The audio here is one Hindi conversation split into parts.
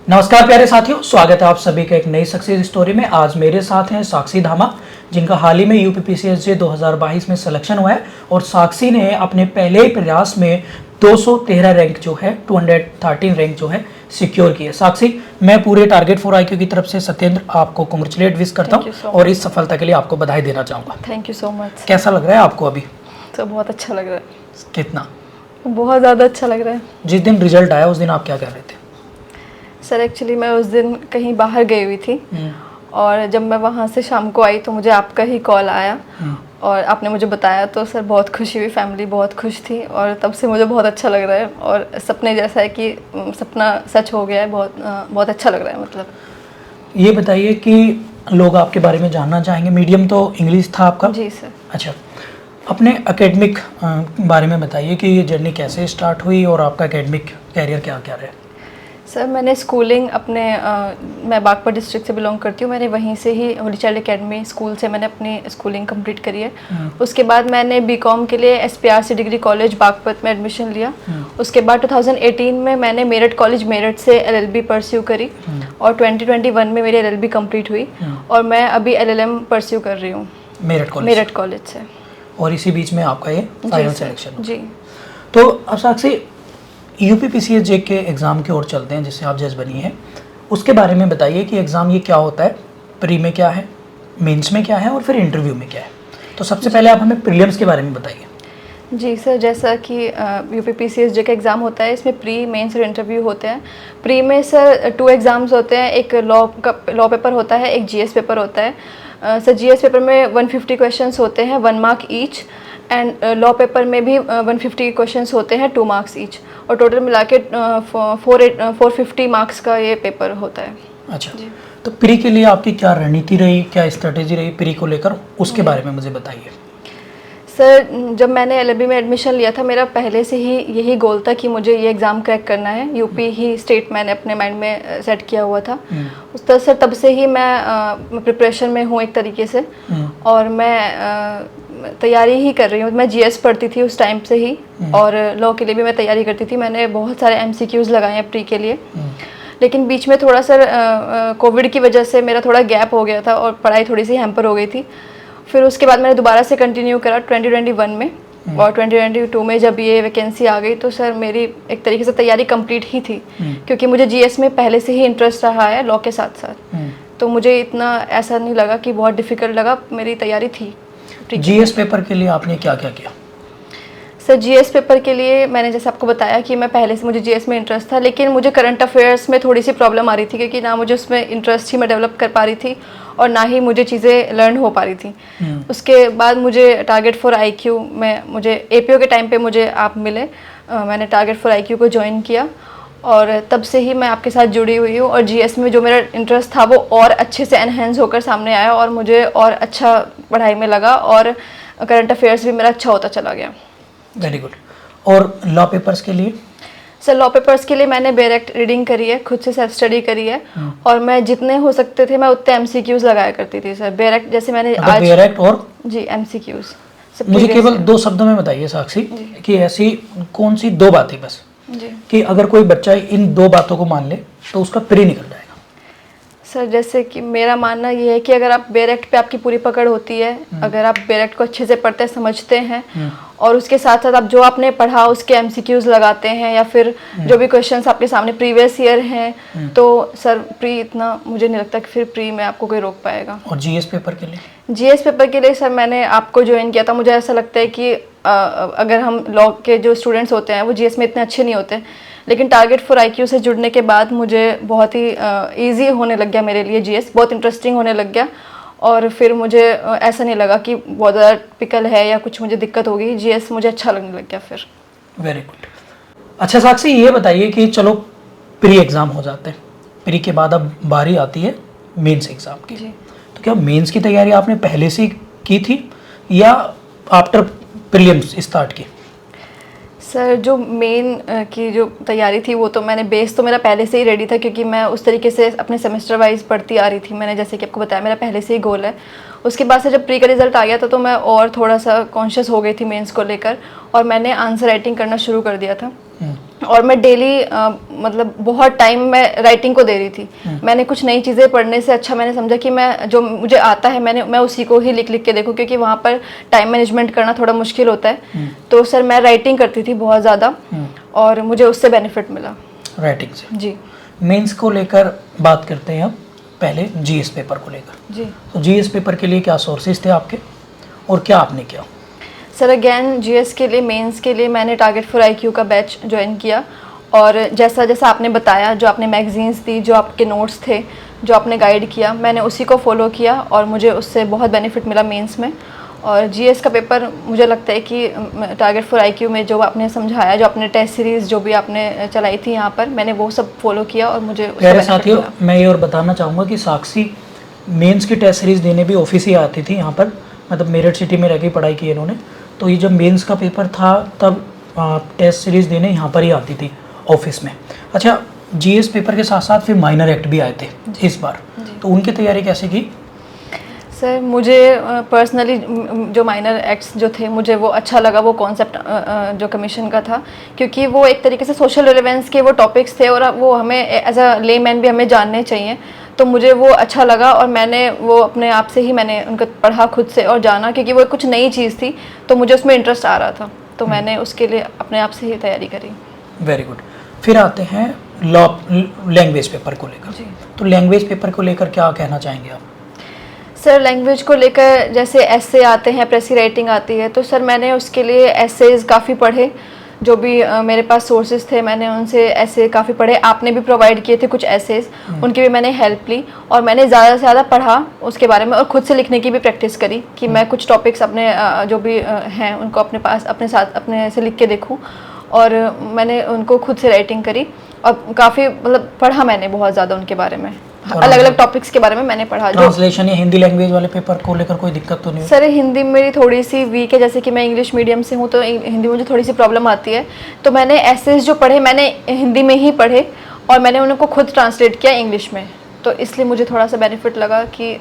नमस्कार प्यारे साथियों, स्वागत है आप सभी का एक नई सक्सेस स्टोरी में। आज मेरे साथ हैं साक्षी धामा, जिनका हाल ही में यूपीपीसीएसजे 2022 में सिलेक्शन हुआ है और साक्षी ने अपने पहले ही प्रयास में 213 रैंक जो है 213 रैंक जो है सिक्योर की है। साक्षी, मैं पूरे टारगेट फॉर आईक्यू की तरफ से सत्येंद्र आपको कांग्रेचुलेट विश करता हूँ और इस सफलता के लिए आपको बधाई देना चाहूँगा। Thank you so much. कैसा लग रहा है आपको अभी? तो बहुत अच्छा लग रहा है। कितना? बहुत ज़्यादा अच्छा लग रहा है। जिस दिन रिजल्ट आया उस दिन आप क्या कर रहे थे? सर एक्चुअली मैं उस दिन कहीं बाहर गई हुई थी और जब मैं वहाँ से शाम को आई तो मुझे आपका ही कॉल आया और आपने मुझे बताया तो सर बहुत खुशी हुई, फैमिली बहुत खुश थी और तब से मुझे बहुत अच्छा लग रहा है और सपने जैसा है कि सपना सच हो गया है। बहुत अच्छा लग रहा है। मतलब ये बताइए कि लोग आपके बारे में जानना चाहेंगे, मीडियम तो इंग्लिश था आपका? जी सर। अच्छा, अपने एकेडमिक बारे में बताइए कि ये जर्नी कैसे स्टार्ट हुई और आपका एकेडमिक कैरियर क्या क्या रहा? सर मैंने स्कूलिंग अपने मैं बागपत डिस्ट्रिक्ट से बिलोंग करती हूँ। मैंने वहीं से ही होली चाइल्ड एकेडमी स्कूल से मैंने अपनी स्कूलिंग कंप्लीट करी है। उसके बाद मैंने बीकॉम के लिए एसपीआरसी डिग्री कॉलेज बागपत में एडमिशन लिया। उसके बाद 2018 में मैंने मेरठ कॉलेज मेरठ से एलएलबी परस्यू करी और 2021 में मेरी एलएलबी कंप्लीट हुई और मैं अभी एलएलएम परस्यू कर रही हूँ मेरठ कॉलेज से। और इसी बीच में आपका ये फाइनल सिलेक्शन? जी। तो अब साक्षी, यूपीपीसीएसजे के एग्ज़ाम की ओर चलते हैं जिससे आप जज बनी है, उसके बारे में बताइए कि एग्ज़ाम ये क्या होता है, प्री में क्या है, मेंस में क्या है और फिर इंटरव्यू में क्या है। तो सबसे पहले आप हमें प्रीलिम्स के बारे में बताइए। जी सर, जैसा कि यूपीपीसीएसजे का एग्ज़ाम होता है, इसमें प्री, मेंस और इंटरव्यू होते हैं। प्री में सर 2 एग्ज़ाम्स होते हैं, एक लॉ पेपर होता है, एक जीएस पेपर होता है। सर जीएस पेपर में 150 क्वेश्चंस होते हैं, 1 mark each, and law paper में भी 150 क्वेश्चंस होते हैं, 2 मार्क्स ईच, और टोटल मिला के 450 मार्क्स का ये पेपर होता है। अच्छा, तो प्री के लिए आपकी क्या रणनीति रही, क्या स्ट्रेटेजी रही प्री को लेकर, उसके बारे में मुझे बताइए। सर जब मैंने एलएलबी में एडमिशन लिया था, मेरा पहले से ही यही गोल था कि मुझे ये एग्ज़ाम क्रैक करना है। यूपी ही स्टेट मैंने अपने माइंड में सेट किया हुआ था। उस तरह से तब से ही मैं प्रिपरेशन में हूँ एक तरीके से, और मैं तैयारी ही कर रही हूँ। मैं जीएस पढ़ती थी उस टाइम से ही और लॉ के लिए भी मैं तैयारी करती थी। मैंने बहुत सारे एमसीक्यूज़ लगाए हैं प्री के लिए, लेकिन बीच में थोड़ा सा कोविड की वजह से मेरा थोड़ा गैप हो गया था और पढ़ाई थोड़ी सी हैम्पर हो गई थी। फिर उसके बाद मैंने दोबारा से कंटिन्यू करा 2021 में, और 2022 में जब ये वैकेंसी आ गई तो सर मेरी एक तरीके से तैयारी कंप्लीट ही थी, क्योंकि मुझे जीएस में पहले से ही इंटरेस्ट रहा है लॉ के साथ साथ। तो मुझे इतना ऐसा नहीं लगा कि बहुत डिफ़िकल्ट लगा, मेरी तैयारी थी। जीएस पेपर के लिए आपने क्या क्या किया? सर जीएस पेपर के लिए मैंने जैसे आपको बताया कि मैं पहले से मुझे जीएस में इंटरेस्ट था, लेकिन मुझे करंट अफेयर्स में थोड़ी सी प्रॉब्लम आ रही थी, क्योंकि ना मुझे उसमें इंटरेस्ट ही मैं डेवलप कर पा रही थी और ना ही मुझे चीज़ें लर्न हो पा रही थी। उसके बाद मुझे टारगेट फॉर आईक्यू में, मुझे एपीओ के टाइम पे मुझे आप मिले, मैंने टारगेट फॉर आईक्यू को ज्वाइन किया और तब से ही मैं आपके साथ जुड़ी हुई हूँ। और जीएस में जो मेरा इंटरेस्ट था वो और अच्छे से एनहेंस होकर सामने आया और मुझे और अच्छा पढ़ाई में लगा और करंट अफेयर्स भी मेरा अच्छा होता चला गया। Very good. और लॉ पेपर्स के लिए? सर लॉ पेपर्स के लिए मैंने डायरेक्ट रीडिंग करी है, खुद से सेल्फ स्टडी करी है, और मैं जितने हो सकते थे मैं उतने एमसीक्यूज लगाया करती थी सर। डायरेक्ट जैसे मैंने आज डायरेक्ट और जी एमसीक्यूज। मुझे केवल 2 शब्दों में बताइए साक्षी कि ऐसी कौन सी 2 बातें बस कि अगर कोई बच्चा इन 2 बातों को मान ले तो उसका प्री निकल जाएगा। सर जैसे कि मेरा मानना ये है कि अगर आप डायरेक्ट पे आपकी पूरी पकड़ होती है, अगर आप डायरेक्ट को अच्छे से पढ़ते समझते हैं और उसके साथ साथ आप जो आपने पढ़ा उसके एमसीक्यूज लगाते हैं या फिर जो भी क्वेश्चंस आपके सामने प्रीवियस ईयर हैं, तो सर प्री इतना मुझे नहीं लगता कि फिर प्री में आपको कोई रोक पाएगा। और जीएस पेपर के लिए? जीएस पेपर के लिए सर मैंने आपको ज्वाइन किया था। मुझे ऐसा लगता है कि अगर हम लॉ के जो स्टूडेंट्स होते हैं वो जीएस में इतने अच्छे नहीं होते, लेकिन टारगेट फॉर आईक्यू से जुड़ने के बाद मुझे बहुत ही इजी होने लग गया मेरे लिए। जीएस बहुत इंटरेस्टिंग होने लग गया और फिर मुझे ऐसा नहीं लगा कि बहुत ज़्यादा टिपिकल है या कुछ मुझे दिक्कत होगी। जीएस मुझे अच्छा लगने लग गया फिर। Very good. अच्छा साक्षी, ये बताइए कि चलो प्री एग्ज़ाम हो जाते हैं, प्री के बाद अब बारी आती है मेंस एग्ज़ाम की। तो क्या मेंस की तैयारी आपने पहले से की थी या आफ्टर प्रीलिम्स स्टार्ट की? सर जो मेन की जो तैयारी थी वो तो मैंने, बेस तो मेरा पहले से ही रेडी था, क्योंकि मैं उस तरीके से अपने सेमेस्टर वाइज पढ़ती आ रही थी। मैंने जैसे कि आपको बताया मेरा पहले से ही गोल है। उसके बाद से जब प्री का रिजल्ट आ गया था तो मैं और थोड़ा सा कॉन्शियस हो गई थी मेंस को लेकर, और मैंने आंसर राइटिंग करना शुरू कर दिया था। और मैं डेली मतलब बहुत टाइम मैं राइटिंग को दे रही थी। मैंने कुछ नई चीज़ें पढ़ने से अच्छा मैंने समझा कि मैं जो मुझे आता है मैं उसी को ही लिख लिख के देखूं, क्योंकि वहाँ पर टाइम मैनेजमेंट करना थोड़ा मुश्किल होता है। तो सर मैं राइटिंग करती थी बहुत ज़्यादा और मुझे उससे बेनिफिट मिला राइटिंग से। जी। मेंस को लेकर बात करते हैं अब, पहले जीएस पेपर को लेकर। जी तो जीएस पेपर के लिए क्या सोर्सेज थे आपके और क्या आपने किया? सर अगेन जीएस के लिए, मेंस के लिए मैंने टारगेट फॉर आईक्यू का बैच ज्वाइन किया, और जैसा जैसा आपने बताया, जो आपने मैगजीन्स दी, जो आपके नोट्स थे, जो आपने गाइड किया, मैंने उसी को फॉलो किया और मुझे उससे बहुत बेनिफिट मिला मेंस में। और जीएस का पेपर मुझे लगता है कि टारगेट फॉर आईक्यू में जो आपने समझाया, जो आपने टेस्ट सीरीज़ जो भी आपने चलाई थी यहाँ पर, मैंने वो सब फॉलो किया और मुझे उसका प्यारे benefit साथियों, मिला। मैं ये और बताना चाहूँगा कि साक्षी मेंस की टेस्ट सीरीज़ देने भी ऑफिस ही आती थी यहाँ पर, मतलब मेरठ सिटी में रह के पढ़ाई की इन्होंने। तो ये जब मेंस का पेपर था तब टेस्ट सीरीज़ देने यहाँ पर ही आती थी ऑफिस में। अच्छा, जीएस पेपर के साथ साथ फिर माइनर एक्ट भी आए थे इस बार, तो उनकी तैयारी कैसे की? सर मुझे पर्सनली जो माइनर एक्ट्स जो थे, मुझे वो अच्छा लगा, वो कॉन्सेप्ट जो कमीशन का था, क्योंकि वो एक तरीके से सोशल रिलेवेंस के वो टॉपिक्स थे और वो हमें एज अ लेमैन भी हमें जानने चाहिए। तो मुझे वो अच्छा लगा और मैंने वो अपने आप से ही मैंने उनको पढ़ा खुद से और जाना, क्योंकि वो कुछ नई चीज़ थी तो मुझे उसमें इंटरेस्ट आ रहा था, तो मैंने उसके लिए अपने आप से ही तैयारी करी। Very good. फिर आते हैं लॉ लैंग्वेज पेपर को लेकर। तो लैंग्वेज पेपर को लेकर क्या कहना चाहेंगे आप? सर लैंग्वेज को लेकर जैसे एसे आते हैं, प्रेसी राइटिंग आती है, तो सर मैंने उसके लिए एसेज काफ़ी पढ़े, जो भी मेरे पास सोर्सेज थे मैंने उनसे ऐसे काफ़ी पढ़े। आपने भी प्रोवाइड किए थे कुछ एसेज, उनकी भी मैंने हेल्प ली और मैंने ज़्यादा से ज़्यादा पढ़ा उसके बारे में और खुद से लिखने की भी प्रैक्टिस करी कि मैं कुछ टॉपिक्स अपने जो भी हैं उनको अपने पास अपने साथ अपने से लिख के देखूँ, और मैंने उनको खुद से राइटिंग करी और काफ़ी मतलब पढ़ा मैंने बहुत ज़्यादा उनके बारे में, अलग अलग टॉपिक्स के बारे में मैंने पढ़ा। ट्रांसलेशन या हिंदी लैंग्वेज वाले पेपर को लेकर कोई दिक्कत तो नहीं हुई? सर हिंदी मेरी थोड़ी सी वीक है, जैसे कि मैं इंग्लिश मीडियम से हूँ तो हिंदी मुझे थोड़ी सी प्रॉब्लम आती है, तो मैंने एसेज जो पढ़े मैंने हिंदी में ही पढ़े और मैंने उनको खुद ट्रांसलेट किया इंग्लिश में, तो इसलिए मुझे थोड़ा सा बेनिफिट लगा कि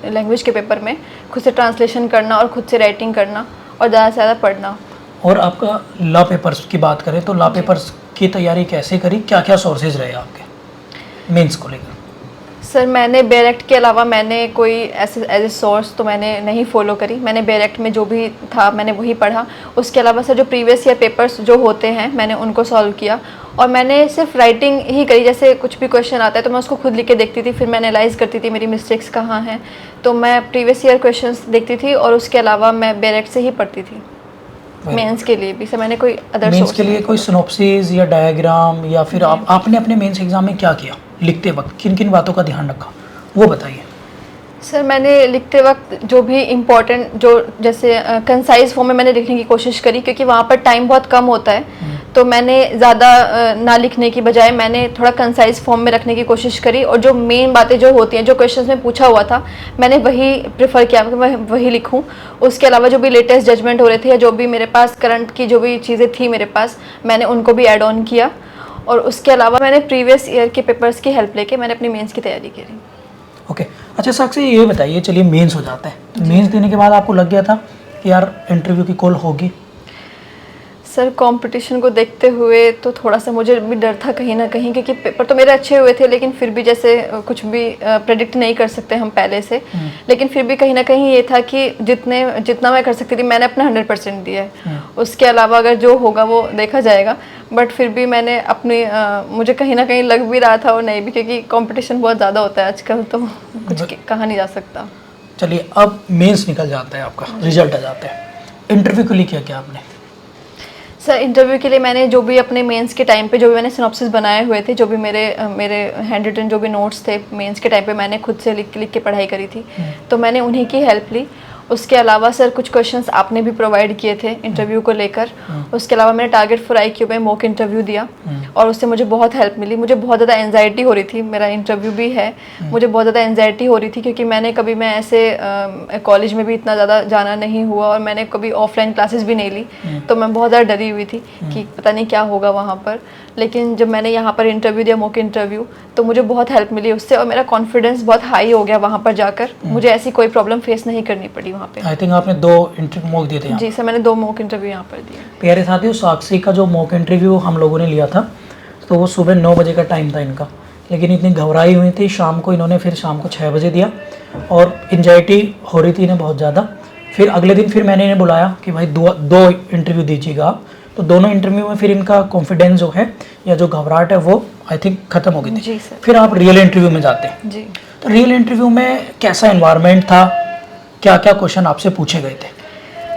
लैंग्वेज के पेपर में खुद से ट्रांसलेशन करना और खुद से राइटिंग करना और ज़्यादा से ज़्यादा पढ़ना। और आपका लॉ पेपर्स की बात करें तो लॉ पेपर्स की तैयारी कैसे करी, क्या क्या सोर्सेज रहे आपके मेंस को लेकर? सर मैंने बेरेक्ट के अलावा मैंने कोई ऐसे एज ए सोर्स तो मैंने नहीं फॉलो करी, मैंने बेरेक्ट में जो भी था मैंने वही पढ़ा। उसके अलावा सर जो प्रीवियस ईयर पेपर्स जो होते हैं मैंने उनको सॉल्व किया और मैंने सिर्फ राइटिंग ही करी, जैसे कुछ भी क्वेश्चन आता है तो मैं उसको खुद लिख के देखती थी, फिर मैं एनालाइज करती थी मेरी मिस्टेक्स कहाँ हैं, तो मैं प्रीवियस ईयर क्वेश्चंस देखती थी और उसके अलावा मैं बेरेक्ट से ही पढ़ती थी। मेंस के लिए भी सर मैंने कोई अदर मेंस के लिए कोई सिनॉप्सिस या डायग्राम या फिर आपने अपने मेंस एग्जाम में क्या किया लिखते वक्त, किन किन बातों का ध्यान रखा वो बताइए? सर मैंने लिखते वक्त जो भी इम्पोर्टेंट जो जैसे कंसाइज फॉर्म में मैंने लिखने की कोशिश करी, क्योंकि वहाँ पर टाइम बहुत कम होता है, तो मैंने ज़्यादा ना लिखने की बजाय मैंने थोड़ा कंसाइज फॉर्म में रखने की कोशिश करी और जो मेन बातें जो होती हैं जो क्वेश्चंस में पूछा हुआ था मैंने वही प्रेफर किया कि मैं वही लिखूं। उसके अलावा जो भी लेटेस्ट जजमेंट हो रहे थे या जो भी मेरे पास करंट की जो भी चीज़ें थी मेरे पास मैंने उनको भी ऐड ऑन किया, और उसके अलावा मैंने प्रीवियस ईयर के पेपर्स की हेल्प लेके मैंने अपनी मेंस की तैयारी करी। ओके अच्छा साक्षी, ये बताइए, चलिए मेंस हो जाता है, तो मेंस देने के बाद आपको लग गया था कि यार इंटरव्यू की कॉल होगी? सर कंपटीशन को देखते हुए तो थोड़ा सा मुझे भी डर था कहीं ना कहीं, क्योंकि पेपर तो मेरे अच्छे हुए थे लेकिन फिर भी जैसे कुछ भी प्रेडिक्ट नहीं कर सकते हम पहले से, लेकिन फिर भी कहीं ना कहीं ये था कि जितना मैं कर सकती थी मैंने अपना 100% दिया है, उसके अलावा अगर जो होगा वो देखा जाएगा, बट फिर भी मैंने अपनी मुझे कहीं ना कहीं लग भी रहा था और नहीं भी, क्योंकि कंपटीशन बहुत ज़्यादा होता है आजकल तो कुछ कहा नहीं जा सकता। चलिए अब मेंस निकल जाता है, आपका रिजल्ट आ जाता है, इंटरव्यू के लिए क्या क्या आपने? सर इंटरव्यू के लिए मैंने जो भी अपने मेंस के टाइम पे जो भी मैंने सिनॉप्सिस बनाए हुए थे, जो भी मेरे हैंड रिटन जो भी नोट्स थे मेंस के टाइम पे मैंने खुद से लिख के पढ़ाई करी थी, तो मैंने उन्हीं की हेल्प ली। उसके अलावा सर कुछ क्वेश्चंस आपने भी प्रोवाइड किए थे इंटरव्यू को लेकर, उसके अलावा मैंने टारगेट फॉर आईक्यू में मॉक इंटरव्यू दिया और उससे मुझे बहुत हेल्प मिली। मुझे बहुत ज़्यादा एंजाइटी हो रही थी, मेरा इंटरव्यू भी है, मुझे बहुत ज़्यादा एंजाइटी हो रही थी क्योंकि मैं ऐसे कॉलेज में भी इतना ज़्यादा जाना नहीं हुआ और मैंने कभी ऑफलाइन क्लासेस भी नहीं ली, तो मैं बहुत ज़्यादा डरी हुई थी कि पता नहीं क्या होगा वहाँ पर। लेकिन जब मैंने यहाँ पर इंटरव्यू दिया मॉक इंटरव्यू, तो मुझे बहुत हेल्प मिली उससे और मेरा कॉन्फिडेंस बहुत हाई हो गया वहाँ पर जाकर, मुझे ऐसी कोई प्रॉब्लम फेस नहीं करनी पड़ी वहाँ पे। आई थिंक आपने 2 इंटरव्यू मॉक दिए थे यहाँ। जी सर, मैंने 2 मॉक इंटरव्यू यहाँ पर दिए। प्यारे साथियों, साक्षी का जो मॉक इंटरव्यू हम लोगों ने लिया था तो वो सुबह 9 बजे का टाइम था इनका, लेकिन इतनी घबराई हुई थी शाम को, इन्होंने फिर शाम को 6 बजे दिया और एंजाइटी हो रही थी इन्हें बहुत ज़्यादा। फिर अगले दिन फिर मैंने इन्हें बुलाया कि भाई 2 इंटरव्यू दीजिएगा आप। तो दोनों इंटरव्यू में फिर इनका कॉन्फिडेंस जो है या जो घबराहट है वो आई थिंक ख़त्म हो गई थी। जी सर। फिर आप रियल इंटरव्यू में जाते हैं। जी तो रियल इंटरव्यू में कैसा एनवायरनमेंट था, क्या क्या क्वेश्चन आपसे पूछे गए थे?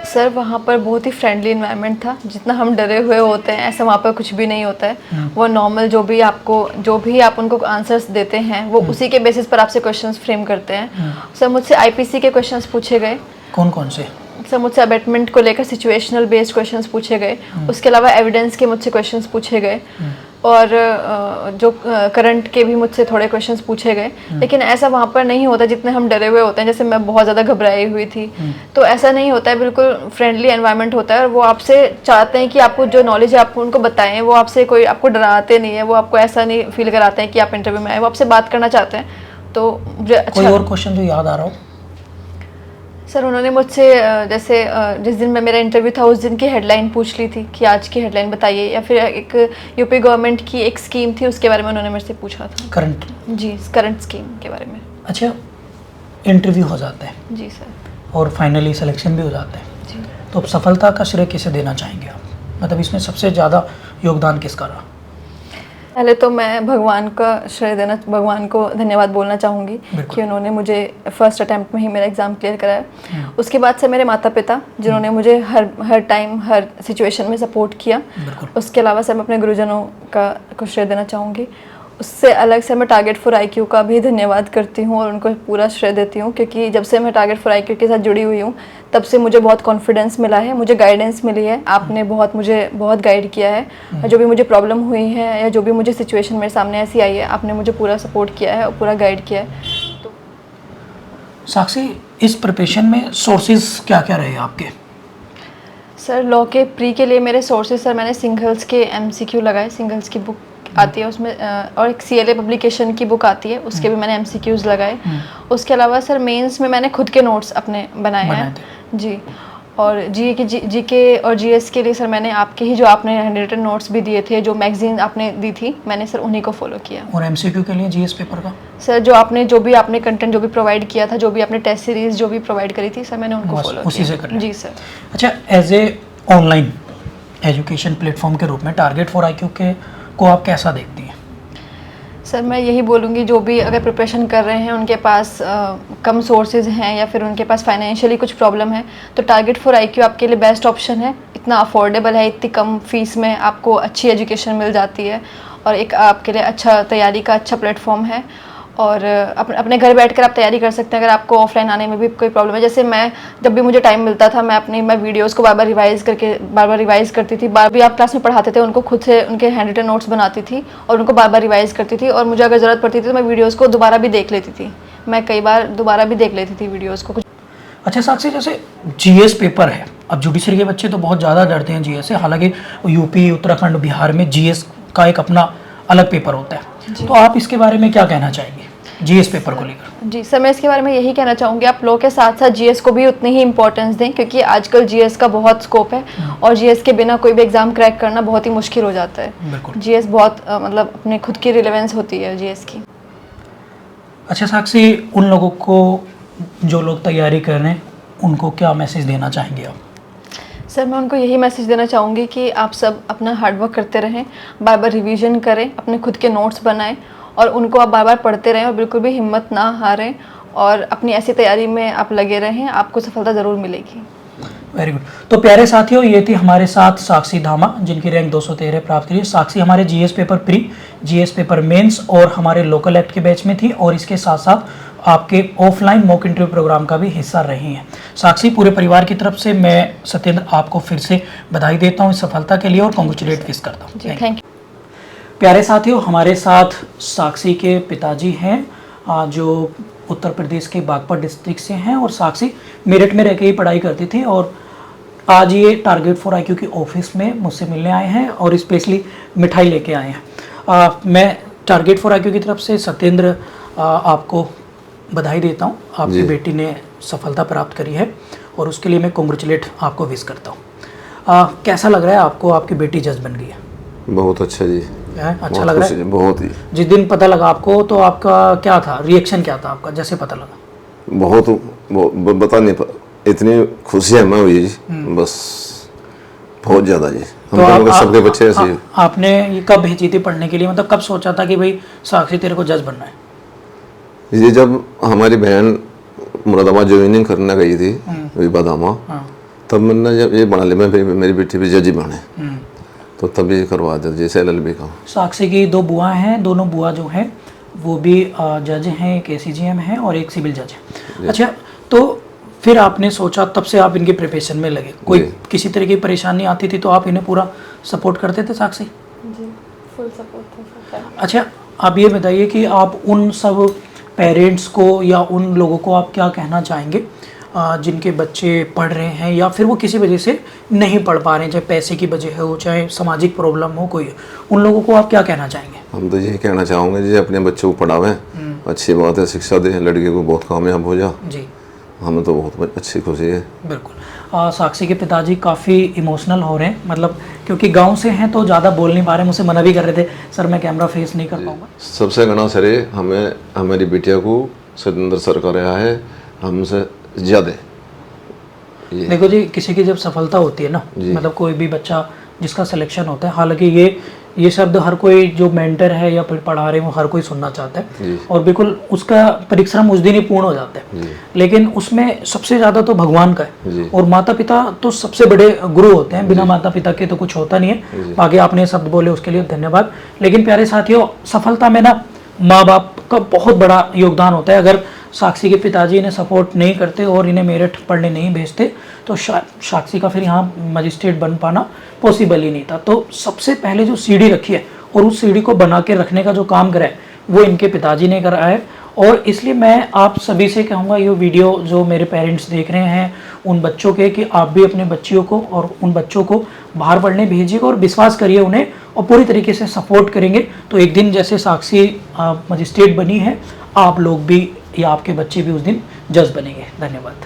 सर वहाँ पर बहुत ही फ्रेंडली इन्वायरमेंट था। जितना हम डरे हुए होते हैं ऐसा वहाँ पर कुछ भी नहीं होता है। वो नॉर्मल जो भी आप उनको आंसर्स देते हैं वो उसी के बेसिस पर आपसे क्वेश्चंस फ्रेम करते हैं। सर मुझसे आईपीसी के क्वेश्चंस पूछे गए। कौन कौन से? सर मुझसे अबेटमेंट को लेकर सिचुएशनल बेस्ड क्वेश्चंस पूछे गए। उसके अलावा एविडेंस के मुझसे क्वेश्चंस पूछे गए और जो करंट के भी मुझसे थोड़े क्वेश्चंस पूछे गए। लेकिन ऐसा वहाँ पर नहीं होता जितने हम डरे हुए होते हैं। जैसे मैं बहुत ज़्यादा घबराई हुई थी, तो ऐसा नहीं होता है। बिल्कुल फ्रेंडली एनवायरनमेंट होता है और वो आपसे चाहते हैं कि आपको जो नॉलेज है आपको उनको बताएं। वो आपसे कोई आपको डराते नहीं है, वो आपको ऐसा नहीं फील कराते हैं कि आप इंटरव्यू में आए, वो आपसे बात करना चाहते हैं। तो मुझे अच्छा। कोई और क्वेश्चन जो याद आ रहा हो? सर उन्होंने मुझसे जैसे जिस दिन में मेरा इंटरव्यू था उस दिन की हेडलाइन पूछ ली थी कि आज की हेडलाइन बताइए, या फिर एक यूपी गवर्नमेंट की एक स्कीम थी उसके बारे में उन्होंने मेरे से पूछा था। करंट? जी, करंट स्कीम के बारे में। अच्छा, इंटरव्यू हो जाता है जी सर। और फाइनली सिलेक्शन भी हो जाता है, जी तो अब सफलता का श्रेय किसे देना चाहेंगे आप? मतलब इसमें सबसे ज़्यादा योगदान किसका रहा? पहले तो मैं भगवान भगवान को धन्यवाद बोलना चाहूँगी कि उन्होंने मुझे फर्स्ट अटैम्प्ट में ही मेरा एग्ज़ाम क्लियर कराया। उसके बाद से मेरे माता पिता जिन्होंने मुझे हर टाइम हर सिचुएशन में सपोर्ट किया। उसके अलावा सर मैं अपने गुरुजनों को श्रेय देना चाहूँगी। उससे अलग से मैं टारगेट फॉर आईक्यू का भी धन्यवाद करती हूँ और उनको पूरा श्रेय देती हूँ, क्योंकि जब से मैं टारगेट फॉर आईक्यू के साथ जुड़ी हुई हूँ तब से मुझे बहुत कॉन्फिडेंस मिला है, मुझे गाइडेंस मिली है। आपने मुझे बहुत गाइड किया है। जो भी मुझे प्रॉब्लम हुई है या जो भी मुझे सिचुएशन मेरे सामने ऐसी आई है, आपने मुझे पूरा सपोर्ट किया है और पूरा गाइड किया है। तो साक्षी, इस प्रिपरेशन में सोर्सेज क्या क्या रहे आपके? सर लॉ के प्री के लिए मेरे सोर्सेज सर मैंने सिंगल्स के MCQ लगाए। सिंगल्स की बुक आती है उसमें और एक CLA पब्लिकेशन की बुक आती है, उसके भी मैंने MCQs लगाए। उसके अलावा सर मेंस में मैंने खुद के नोट्स अपने बनाए हैं। जी, और जीके और GS के लिए सर मैंने आपके ही जो आपने हैंड रिटन नोट्स भी दिए थे, जो मैगजीन आपने दी थी, मैंने सर उन्हीं को फॉलो किया। और MCQ के लिए GS पेपर का? सर जो भी आपने कंटेंट जो भी प्रोवाइड किया था, जो भी आपने टेस्ट सीरीज जो भी प्रोवाइड करी थी, सर मैंने उनको फॉलो किया। उसी से कर लिया? जी सर। अच्छा, as a online education platform के रूप में टारगेट फॉर आईक्यू को आप कैसा देखती हैं? सर मैं यही बोलूँगी, जो भी अगर प्रिपरेशन कर रहे हैं उनके पास कम सोर्सेज हैं या फिर उनके पास फाइनेंशियली कुछ प्रॉब्लम है, तो टारगेट फॉर आईक्यू आपके लिए बेस्ट ऑप्शन है। इतना अफोर्डेबल है, इतनी कम फीस में आपको अच्छी एजुकेशन मिल जाती है और एक आपके लिए अच्छा तैयारी का अच्छा प्लेटफॉर्म है। और अपने घर बैठकर आप तैयारी कर सकते हैं। अगर आपको ऑफलाइन आने में भी कोई प्रॉब्लम है, जैसे मैं जब भी मुझे टाइम मिलता था मैं वीडियोस को बार बार रिवाइज करती थी। बार भी आप क्लास में पढ़ाते थे, उनको खुद से उनके हैंड रिटन नोट्स बनाती थी और उनको बार बार रिवाइज करती थी। और मुझे अगर ज़रूरत पड़ती थी तो मैं वीडियोज़ को दोबारा भी देख लेती थी। मैं कई बार दोबारा भी देख लेती थी वीडियोज़ को। अच्छा साक्षी, जैसे GS पेपर है, अब जुडिशरी के बच्चे तो बहुत ज़्यादा डरते हैं GS से, हालांकि यूपी, उत्तराखंड, बिहार में GS का एक अपना अलग पेपर होता है, तो आप इसके बारे में क्या कहना चाहेंगे GS पेपर को लेकर? जी सर, मैं इसके बारे में यही कहना चाहूँगी, आप लॉ के साथ साथ GS को भी उतनी ही इंपॉर्टेंस दें, क्योंकि आजकल GS का बहुत स्कोप है और GS के बिना कोई भी एग्जाम क्रैक करना बहुत ही मुश्किल हो जाता है। GS बहुत मतलब अपने खुद की रिलेवेंस होती है GS की। अच्छा साक्षी, उन लोगों को जो लोग तैयारी कर रहे हैं उनको क्या मैसेज देना चाहेंगे आप? सर मैं उनको यही मैसेज देना चाहूँगी कि आप सब अपना हार्डवर्क करते रहें, बार बार रिवीजन करें, अपने खुद के नोट्स बनाएं और उनको आप बार बार पढ़ते रहें और बिल्कुल भी हिम्मत ना हारें और अपनी ऐसी तैयारी में आप लगे रहें, आपको सफलता ज़रूर मिलेगी। Very good. तो प्यारे साथियों, ये थी हमारे साथ साक्षी धामा, जिनकी रैंक 213 प्राप्त करी। साक्षी हमारे GS paper pre, GS paper mains और हमारे लोकल एक्ट के बैच में थी और इसके साथ साथ आपके ऑफलाइन मॉक इंटरव्यू प्रोग्राम का भी हिस्सा रही हैं। साक्षी, पूरे परिवार की तरफ से मैं सत्येंद्र आपको फिर से बधाई देता हूँ इस सफलता के लिए और कॉन्ग्रेचुलेट विश करता हूँ। Thank you. प्यारे साथियों, हमारे साथ साक्षी के पिताजी हैं जो उत्तर प्रदेश के बागपत डिस्ट्रिक्ट से हैं और साक्षी मेरठ में रह के ही पढ़ाई करती थी और आज ये टारगेट फॉर आईक्यू की ऑफिस में मुझसे मिलने आए हैं और स्पेशली मिठाई लेके आए हैं। मैं टारगेट फॉर आईक्यू की तरफ से सत्येंद्र आपको बधाई देता हूँ, आपकी बेटी ने सफलता प्राप्त करी है। और उसके लिए मैं कॉन्ग्रेचुलेट आपको विश करता हूँ। कैसा लग रहा है आपको, आपकी बेटी जज बन गई है? बहुत अच्छा जी, अच्छा लग रहा है? बहुत ही। जिस दिन पता लगा आपको तो आपका क्या था, रिएक्शन क्या था आपका जैसे पता लगा? बहुत बता नहीं इतनी खुशी है मैं हुई जी, बस बहुत ज़्यादा जी। हम तो सबके बच्चे ऐसे ही। आपने ये कब भेजी थी पढ़ने के लिए, मतलब कब सोचा था कि भाई साक्षी तेरे को जज बनना है? ये जब हमारी बहन मुरादाबाद ज्वाइनिंग करने गई थी विवादामा, तब मैंने जब ये बना लिया मैं मेरी बेटी भी जज ही बने, तो तभी करवा दिया जैसे LLB का। साक्षी की 2 बुआ हैं, दोनों बुआ जो हैं वो भी जज हैं, एक ACGM है और एक सिविल जज है। अच्छा, तो फिर आपने सोचा, तब से आप इनके प्रिपरेशन में लगे, कोई किसी तरह की परेशानी आती थी तो आप इन्हें पूरा सपोर्ट करते थे साक्षी? जी, फुल सपोर्ट था। अच्छा, आप ये बताइए कि आप उन सब पेरेंट्स को या उन लोगों को आप क्या कहना चाहेंगे जिनके बच्चे पढ़ रहे हैं या फिर वो किसी वजह से नहीं पढ़ पा रहे हैं, चाहे पैसे की वजह हो, चाहे सामाजिक प्रॉब्लम हो, कोई, उन लोगों को आप क्या कहना चाहेंगे? हम तो यही कहना चाहूँगे जी, अपने बच्चों को पढ़ावें, अच्छी बात है, शिक्षा दें, लड़के को बहुत कामयाब हो जा जी। हमें तो बहुत अच्छी खुशी है। बिल्कुल। साक्षी के पिताजी काफ़ी इमोशनल हो रहे हैं, मतलब क्योंकि गांव से हैं तो ज़्यादा बोल नहीं पा रहे, मुझसे मना भी कर रहे थे, सर मैं कैमरा फेस नहीं कर पाऊंगा। सबसे घना सरे हमें हमारी बिटिया को सतेंद्र सर कर रहा है हमसे ज़्यादा। देखो जी, किसी की जब सफलता होती है ना, मतलब कोई भी बच्चा जिसका सिलेक्शन होता है, हालांकि ये शब्द हर कोई जो मेंटर है या फिर पढ़ा रहे हैं वो हर कोई सुनना चाहता है और बिल्कुल उसका परिश्रम उस दिन ही पूर्ण हो जाता है, लेकिन उसमें सबसे ज़्यादा तो भगवान का है और माता पिता तो सबसे बड़े गुरु होते हैं, बिना माता पिता के तो कुछ होता नहीं है। आगे आपने शब्द बोले उसके लिए धन्यवाद। लेकिन प्यारे साथियों, सफलता में ना माँ बाप का बहुत बड़ा योगदान होता है। अगर साक्षी के पिताजी इन्हें सपोर्ट नहीं करते और इन्हें मेरठ पढ़ने नहीं भेजते तो साक्षी का फिर यहाँ मजिस्ट्रेट बन पाना पॉसिबल ही नहीं था। तो सबसे पहले जो सीढ़ी रखी है और उस सीढ़ी को बना के रखने का जो काम करा है वो इनके पिताजी ने करा है। और इसलिए मैं आप सभी से कहूँगा, ये वीडियो जो मेरे पेरेंट्स देख रहे हैं उन बच्चों के, कि आप भी अपने बच्चियों को और उन बच्चों को बाहर पढ़ने भेजिएगा और विश्वास करिए उन्हें और पूरी तरीके से सपोर्ट करेंगे तो एक दिन जैसे साक्षी मजिस्ट्रेट बनी है, आप लोग भी या आपके बच्चे भी उस दिन जज बनेंगे। धन्यवाद।